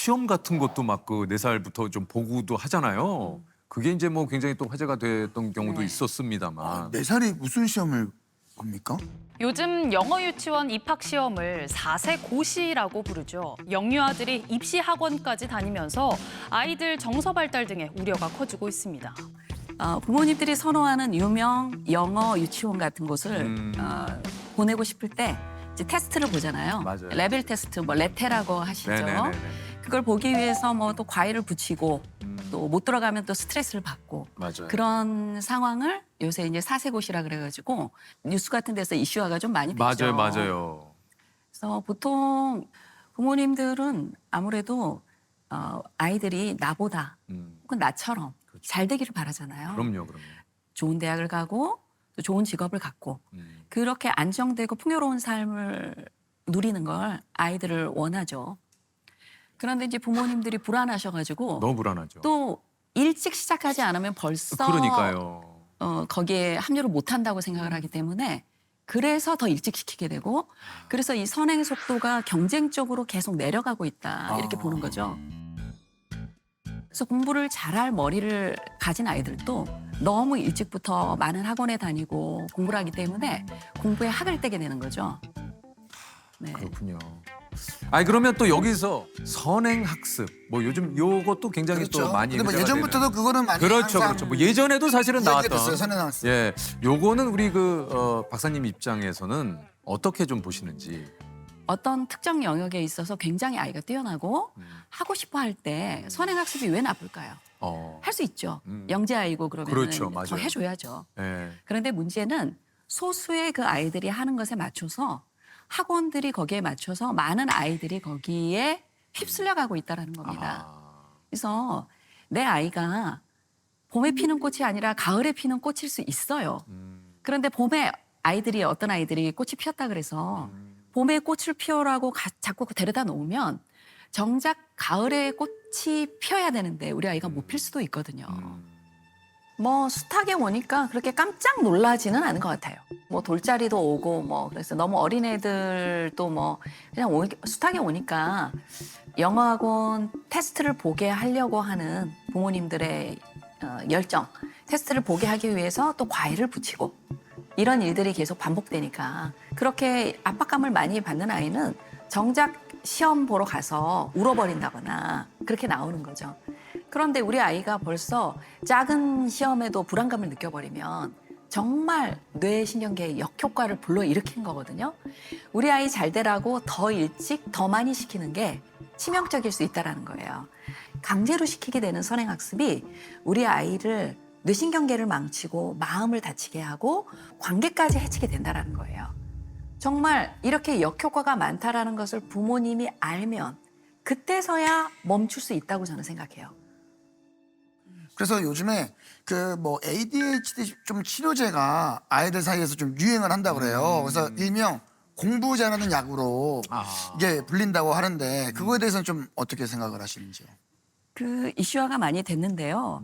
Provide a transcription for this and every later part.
시험 같은 것도 막 그 4살부터 좀 보고도 하잖아요. 그게 이제 뭐 굉장히 또 화제가 됐던 경우도 네. 있었습니다만. 4살이 무슨 시험을 봅니까? 요즘 영어 유치원 입학 시험을 4세 고시라고 부르죠. 영유아들이 입시 학원까지 다니면서 아이들 정서 발달 등의 우려가 커지고 있습니다. 부모님들이 선호하는 유명 영어 유치원 같은 곳을 보내고 싶을 때 이제 테스트를 보잖아요. 맞아요. 레벨 테스트, 뭐 레테라고 하시죠. 네네네네. 그걸 보기 위해서 뭐 또 과외를 붙이고 또 못 들어가면 또 스트레스를 받고 맞아요. 그런 상황을 요새 이제 4세 고시라 그래가지고 뉴스 같은 데서 이슈화가 좀 많이 되죠. 맞아요, 맞아요. 그래서 보통 부모님들은 아무래도 아이들이 나보다 혹은 나처럼 잘 되기를 바라잖아요. 그럼요, 그럼요. 좋은 대학을 가고 또 좋은 직업을 갖고 그렇게 안정되고 풍요로운 삶을 누리는 걸 아이들을 원하죠. 그런데 이제 부모님들이 불안하셔가지고 너무 불안하죠. 또 일찍 시작하지 않으면 벌써 그러니까요. 거기에 합류를 못한다고 생각을 하기 때문에 그래서 더 일찍 시키게 되고 그래서 이 선행 속도가 경쟁적으로 계속 내려가고 있다 이렇게 보는 거죠. 그래서 공부를 잘할 머리를 가진 아이들도 너무 일찍부터 많은 학원에 다니고 공부를 하기 때문에 공부에 학을 떼게 되는 거죠. 네. 그렇군요. 아니 그러면 또 여기서 선행 학습 뭐 요즘 요것도 굉장히 또 많이 근데 뭐 얘기가 예전부터도 되는. 그거는 많이 그렇죠, 항상 그렇죠. 뭐 예전에도 사실은 이야기가 나왔던. 됐어요, 선행학습. 예, 요거는 우리 그 박사님 입장에서는 어떻게 좀 보시는지. 어떤 특정 영역에 있어서 굉장히 아이가 뛰어나고 하고 싶어 할 때 선행학습이 왜 나쁠까요? 할 수 있죠. 영재아이고 그러면 그렇죠, 더 맞아요. 해줘야죠. 예. 그런데 문제는 소수의 그 아이들이 하는 것에 맞춰서 학원들이 거기에 맞춰서 많은 아이들이 거기에 휩쓸려 가고 있다는 겁니다. 그래서 내 아이가 봄에 피는 꽃이 아니라 가을에 피는 꽃일 수 있어요. 그런데 봄에 아이들이 어떤 아이들이 꽃이 피었다 그래서 봄에 꽃을 피우라고 자꾸 데려다 놓으면 정작 가을에 꽃이 피어야 되는데 우리 아이가 못 필 수도 있거든요. 뭐 숱하게 오니까 그렇게 깜짝 놀라지는 않은 것 같아요. 뭐 돌자리도 오고 뭐 그래서 너무 어린애들도 뭐 그냥 숱하게 오니까 영어학원 테스트를 보게 하려고 하는 부모님들의 열정, 테스트를 보게 하기 위해서 또 과외를 붙이고 이런 일들이 계속 반복되니까 그렇게 압박감을 많이 받는 아이는 정작 시험 보러 가서 울어버린다거나 그렇게 나오는 거죠. 그런데 우리 아이가 벌써 작은 시험에도 불안감을 느껴버리면 정말 뇌신경계의 역효과를 불러일으키는 거거든요. 우리 아이 잘 되라고 더 일찍 더 많이 시키는 게 치명적일 수 있다는 거예요. 강제로 시키게 되는 선행학습이 우리 아이를 뇌신경계를 망치고 마음을 다치게 하고 관계까지 해치게 된다는 거예요. 정말 이렇게 역효과가 많다라는 것을 부모님이 알면 그때서야 멈출 수 있다고 저는 생각해요. 그래서 요즘에 그 뭐 ADHD 좀 치료제가 아이들 사이에서 좀 유행을 한다고 그래요. 그래서 일명 공부 잘하는 약으로 이게 불린다고 하는데 그거에 대해서는 좀 어떻게 생각을 하시는지요? 그 이슈화가 많이 됐는데요.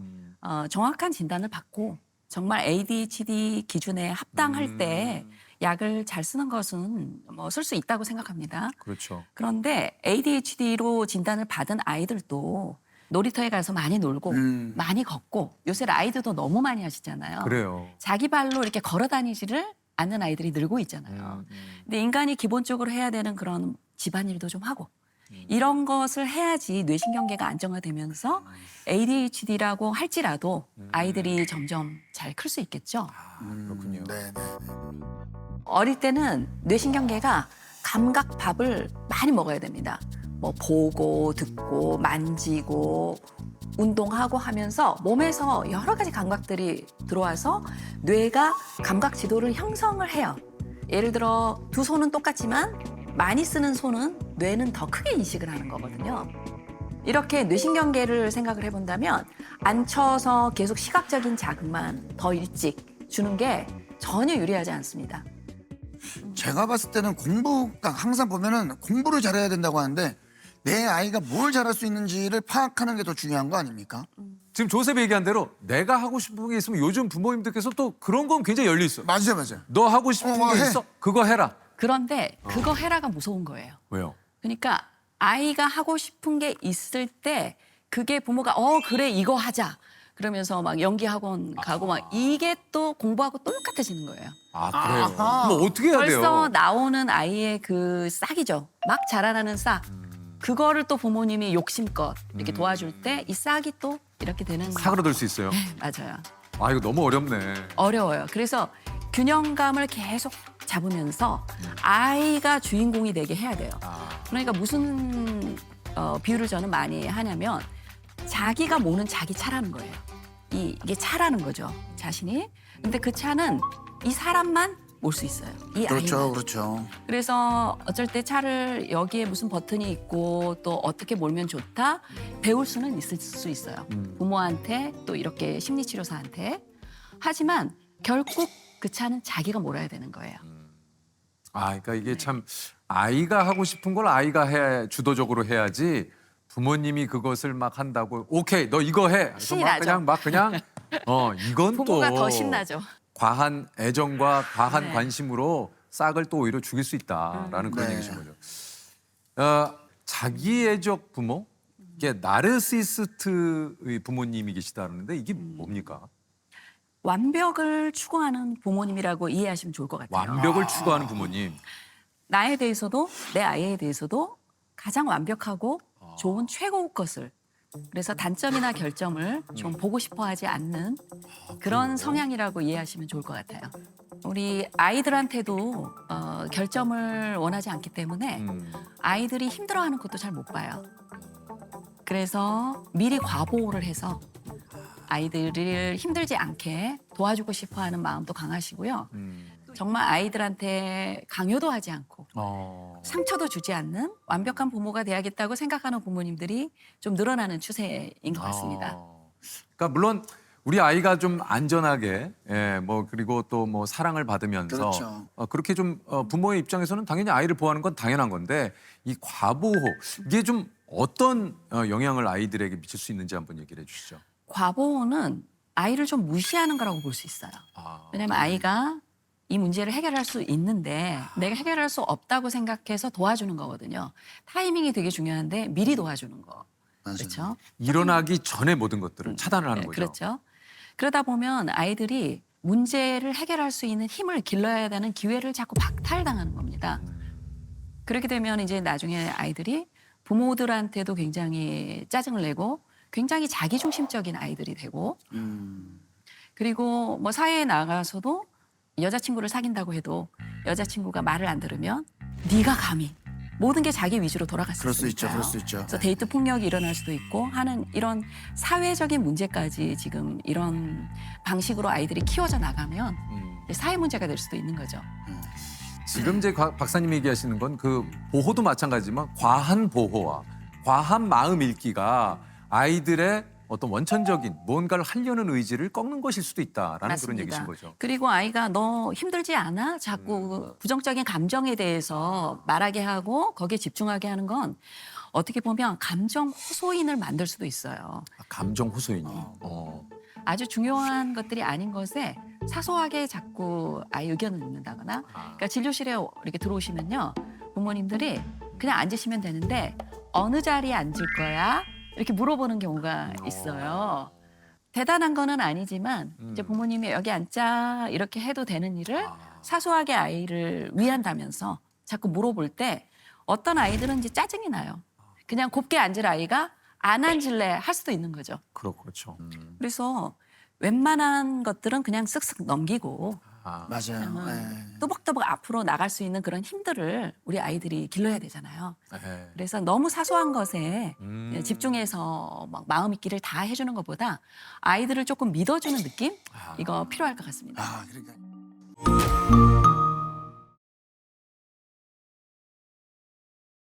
정확한 진단을 받고 정말 ADHD 기준에 합당할 때 약을 잘 쓰는 것은 뭐 쓸 수 있다고 생각합니다. 그렇죠. 그런데 ADHD로 진단을 받은 아이들도 놀이터에 가서 많이 놀고 많이 걷고 요새 라이드도 너무 많이 하시잖아요. 그래요. 자기 발로 이렇게 걸어 다니지를 않는 아이들이 늘고 있잖아요. 근데 인간이 기본적으로 해야 되는 그런 집안일도 좀 하고 이런 것을 해야지 뇌신경계가 안정화되면서 ADHD라고 할지라도 아이들이 점점 잘 클 수 있겠죠. 그렇군요. 네, 네. 어릴 때는 뇌신경계가 감각밥을 많이 먹어야 됩니다. 뭐 보고 듣고 만지고 운동하고 하면서 몸에서 여러 가지 감각들이 들어와서 뇌가 감각 지도를 형성을 해요. 예를 들어 두 손은 똑같지만 많이 쓰는 손은 뇌는 더 크게 인식을 하는 거거든요. 이렇게 뇌신경계를 생각을 해본다면 앉혀서 계속 시각적인 자극만 더 일찍 주는 게 전혀 유리하지 않습니다. 제가 봤을 때는 공부가 항상 보면은 공부를 잘해야 된다고 하는데 내 아이가 뭘 잘할 수 있는지를 파악하는 게 더 중요한 거 아닙니까? 지금 조셉이 얘기한 대로 내가 하고 싶은 게 있으면 요즘 부모님들께서 또 그런 건 굉장히 열려 있어. 맞아요, 맞아요. 너 하고 싶은 게 해. 있어? 그거 해라. 그런데 그거 해라가 무서운 거예요. 왜요? 그러니까 아이가 하고 싶은 게 있을 때 그게 부모가 그래 이거 하자 그러면서 막 연기 학원 가고 막 이게 또 공부하고 똑같아지는 거예요. 아 그래요. 아하. 그럼 어떻게 해야 벌써 돼요? 나오는 아이의 그 싹이죠. 막 자라나는 싹. 그거를 또 부모님이 욕심껏 이렇게 도와줄 때 이 싹이 또 이렇게 되는 거예요. 사그러들 수 있어요. 맞아요. 아 이거 너무 어렵네. 어려워요. 그래서 균형감을 계속 잡으면서 아이가 주인공이 되게 해야 돼요. 그러니까 무슨 비유를 저는 많이 하냐면 자기가 모는 자기 차라는 거예요. 이게 차라는 거죠. 자신이. 근데 그 차는 이 사람만 몰 수 있어요. 이 그렇죠, 아이만. 그렇죠. 그래서 어쩔 때 차를 여기에 무슨 버튼이 있고 또 어떻게 몰면 좋다 배울 수는 있을 수 있어요. 부모한테 또 이렇게 심리치료사한테. 하지만 결국 그 차는 자기가 몰아야 되는 거예요. 아 그러니까 이게 참 아이가 하고 싶은 걸 아이가 주도적으로 해야지 부모님이 그것을 막 한다고 오케이 너 이거 해. 그래서 신이 막 나죠. 그냥 이건 부모가 또 더 신나죠. 과한 애정과 과한 네. 관심으로 싹을 또 오히려 죽일 수 있다라는 그런 네. 얘기신 거죠. 자기애적 부모, 이게 나르시스트의 부모님이 계시다는데 이게 뭡니까? 완벽을 추구하는 부모님이라고 이해하시면 좋을 것 같아요. 완벽을 추구하는 부모님. 나에 대해서도 내 아이에 대해서도 가장 완벽하고 좋은 최고의 것을 그래서 단점이나 결점을 좀 보고 싶어 하지 않는 그런 성향이라고 이해하시면 좋을 것 같아요. 우리 아이들한테도 결점을 원하지 않기 때문에 아이들이 힘들어하는 것도 잘 못 봐요. 그래서 미리 과보호를 해서 아이들을 힘들지 않게 도와주고 싶어 하는 마음도 강하시고요. 정말 아이들한테 강요도 하지 않고 상처도 주지 않는 완벽한 부모가 돼야겠다고 생각하는 부모님들이 좀 늘어나는 추세인 것 같습니다. 그러니까 물론 우리 아이가 좀 안전하게 그리고 또 뭐 사랑을 받으면서 그렇죠. 그렇게 좀 부모의 입장에서는 당연히 아이를 보호하는 건 당연한 건데 이 과보호 이게 좀 어떤 영향을 아이들에게 미칠 수 있는지 한번 얘기를 해주시죠. 과보호는 아이를 좀 무시하는 거라고 볼 수 있어요. 왜냐하면 아이가 이 문제를 해결할 수 있는데 내가 해결할 수 없다고 생각해서 도와주는 거거든요. 타이밍이 되게 중요한데 미리 도와주는 거. 맞아요. 그렇죠? 일어나기 전에 모든 것들을 차단을 하는 네, 거죠. 그렇죠. 그러다 보면 아이들이 문제를 해결할 수 있는 힘을 길러야 되는 기회를 자꾸 박탈당하는 겁니다. 그렇게 되면 이제 나중에 아이들이 부모들한테도 굉장히 짜증을 내고 굉장히 자기중심적인 아이들이 되고 그리고 뭐 사회에 나가서도 여자친구를 사귄다고 해도 여자친구가 말을 안 들으면 네가 감히 모든 게 자기 위주로 돌아갈 수 그럴 수 있으니까요. 있죠, 그럴 수 있죠. 그래서 데이트 폭력이 일어날 수도 있고 하는 이런 사회적인 문제까지 지금 이런 방식으로 아이들이 키워져 나가면 사회 문제가 될 수도 있는 거죠. 지금 이제 박사님이 얘기하시는 건 그 보호도 마찬가지지만 과한 보호와 과한 마음 읽기가 아이들의 어떤 원천적인 무언가를 하려는 의지를 꺾는 것일 수도 있다라는 맞습니다. 그런 얘기신 거죠. 그리고 아이가 너 힘들지 않아? 자꾸 부정적인 감정에 대해서 말하게 하고 거기에 집중하게 하는 건 어떻게 보면 감정 호소인을 만들 수도 있어요. 감정 호소인이. 아주 중요한 것들이 아닌 것에 사소하게 자꾸 아이 의견을 묻는다거나 그러니까 진료실에 이렇게 들어오시면요. 부모님들이 그냥 앉으시면 되는데 어느 자리에 앉을 거야? 이렇게 물어보는 경우가 있어요. 대단한 거는 아니지만 이제 부모님이 여기 앉자 이렇게 해도 되는 일을 사소하게 아이를 위한다면서 자꾸 물어볼 때 어떤 아이들은 이제 짜증이 나요. 그냥 곱게 앉을 아이가 안 앉을래 할 수도 있는 거죠. 그렇죠. 그래서 웬만한 것들은 그냥 쓱쓱 넘기고 맞아요. 네. 또박또박 앞으로 나갈 수 있는 그런 힘들을 우리 아이들이 길러야 되잖아요. 네. 그래서 너무 사소한 것에 집중해서 막 마음 있기를 다 해주는 것보다 아이들을 조금 믿어주는 느낌? 이거 필요할 것 같습니다. 그러니까.